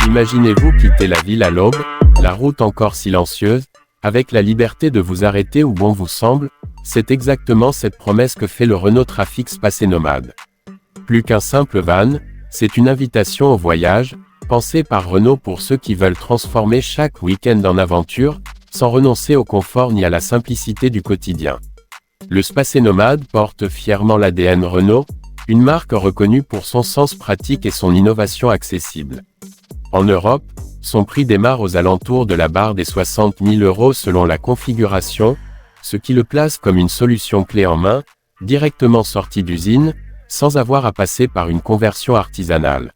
Imaginez-vous quitter la ville à l'aube, la route encore silencieuse, avec la liberté de vous arrêter où bon vous semble. C'est exactement cette promesse que fait le Renault Trafic Spacé Nomade. Plus qu'un simple van, c'est une invitation au voyage, pensée par Renault pour ceux qui veulent transformer chaque week-end en aventure, sans renoncer au confort ni à la simplicité du quotidien. Le Spacé Nomade porte fièrement l'ADN Renault, une marque reconnue pour son sens pratique et son innovation accessible. En Europe, son prix démarre aux alentours de la barre des 60 000 € selon la configuration, ce qui le place comme une solution clé en main, directement sortie d'usine, sans avoir à passer par une conversion artisanale.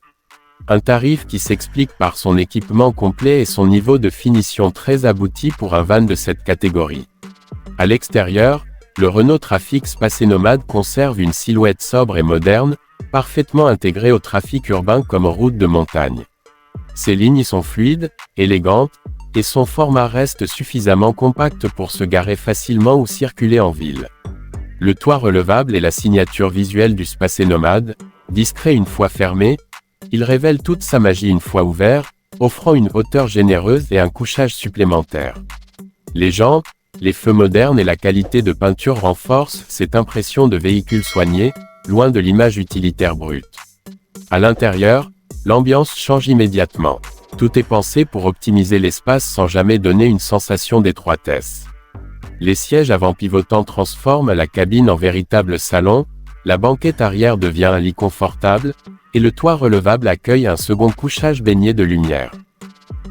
Un tarif qui s'explique par son équipement complet et son niveau de finition très abouti pour un van de cette catégorie. À l'extérieur, le Renault Trafic Spacé Nomade conserve une silhouette sobre et moderne, parfaitement intégrée au trafic urbain comme route de montagne. Ses lignes sont fluides, élégantes, et son format reste suffisamment compact pour se garer facilement ou circuler en ville. Le toit relevable est la signature visuelle du Spacé Nomade, discret une fois fermé, il révèle toute sa magie une fois ouvert, offrant une hauteur généreuse et un couchage supplémentaire. Les jantes, les feux modernes et la qualité de peinture renforcent cette impression de véhicule soigné, loin de l'image utilitaire brute. À l'intérieur, l'ambiance change immédiatement. Tout est pensé pour optimiser l'espace sans jamais donner une sensation d'étroitesse. Les sièges avant pivotants transforment la cabine en véritable salon, la banquette arrière devient un lit confortable, et le toit relevable accueille un second couchage baigné de lumière.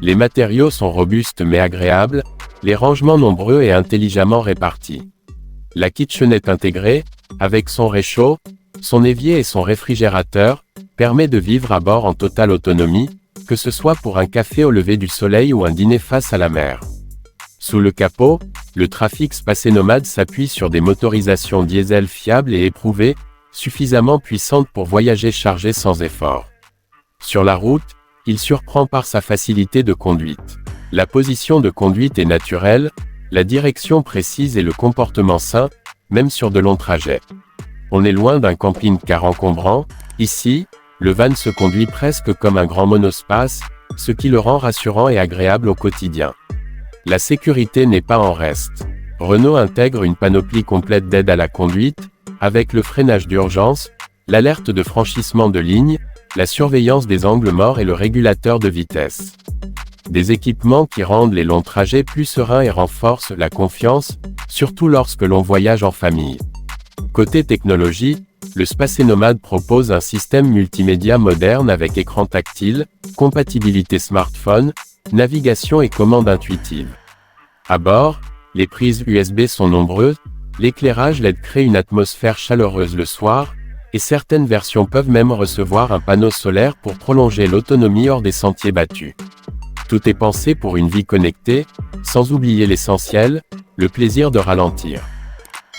Les matériaux sont robustes mais agréables, les rangements nombreux et intelligemment répartis. La kitchenette intégrée, avec son réchaud, son évier et son réfrigérateur, permet de vivre à bord en totale autonomie, que ce soit pour un café au lever du soleil ou un dîner face à la mer. Sous le capot, le Trafic Spacé Nomade s'appuie sur des motorisations diesel fiables et éprouvées, suffisamment puissantes pour voyager chargé sans effort. Sur la route, il surprend par sa facilité de conduite. La position de conduite est naturelle, la direction précise et le comportement sain, même sur de longs trajets. On est loin d'un camping-car encombrant, ici, le van se conduit presque comme un grand monospace, ce qui le rend rassurant et agréable au quotidien. La sécurité n'est pas en reste. Renault intègre une panoplie complète d'aide à la conduite, avec le freinage d'urgence, l'alerte de franchissement de ligne, la surveillance des angles morts et le régulateur de vitesse. Des équipements qui rendent les longs trajets plus sereins et renforcent la confiance, surtout lorsque l'on voyage en famille. Côté technologie, le Spacé Nomade propose un système multimédia moderne avec écran tactile, compatibilité smartphone, navigation et commande intuitive. À bord, les prises USB sont nombreuses, l'éclairage LED crée une atmosphère chaleureuse le soir, et certaines versions peuvent même recevoir un panneau solaire pour prolonger l'autonomie hors des sentiers battus. Tout est pensé pour une vie connectée, sans oublier l'essentiel, le plaisir de ralentir.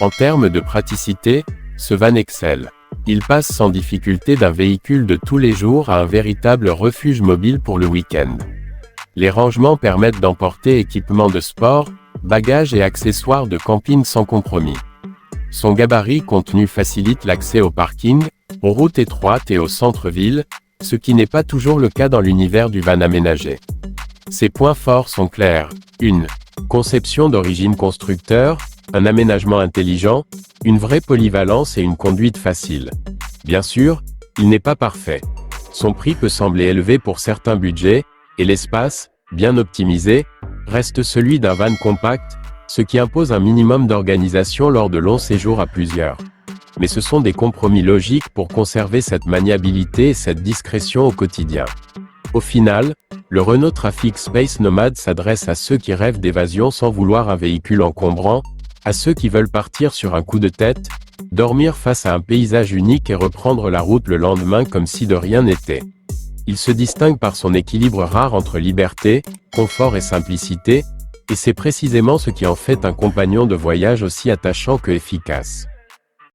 En termes de praticité, ce van excelle. Il passe sans difficulté d'un véhicule de tous les jours à un véritable refuge mobile pour le week-end. Les rangements permettent d'emporter équipements de sport, bagages et accessoires de camping sans compromis. Son gabarit contenu facilite l'accès au parking, aux routes étroites et au centre-ville, ce qui n'est pas toujours le cas dans l'univers du van aménagé. Ses points forts sont clairs. 1. Conception d'origine constructeur, un aménagement intelligent, une vraie polyvalence et une conduite facile. Bien sûr, il n'est pas parfait. Son prix peut sembler élevé pour certains budgets, et l'espace, bien optimisé, reste celui d'un van compact, ce qui impose un minimum d'organisation lors de longs séjours à plusieurs. Mais ce sont des compromis logiques pour conserver cette maniabilité et cette discrétion au quotidien. Au final, le Renault Trafic Spacé Nomade s'adresse à ceux qui rêvent d'évasion sans vouloir un véhicule encombrant, à ceux qui veulent partir sur un coup de tête, dormir face à un paysage unique et reprendre la route le lendemain comme si de rien n'était. Il se distingue par son équilibre rare entre liberté, confort et simplicité, et c'est précisément ce qui en fait un compagnon de voyage aussi attachant que efficace.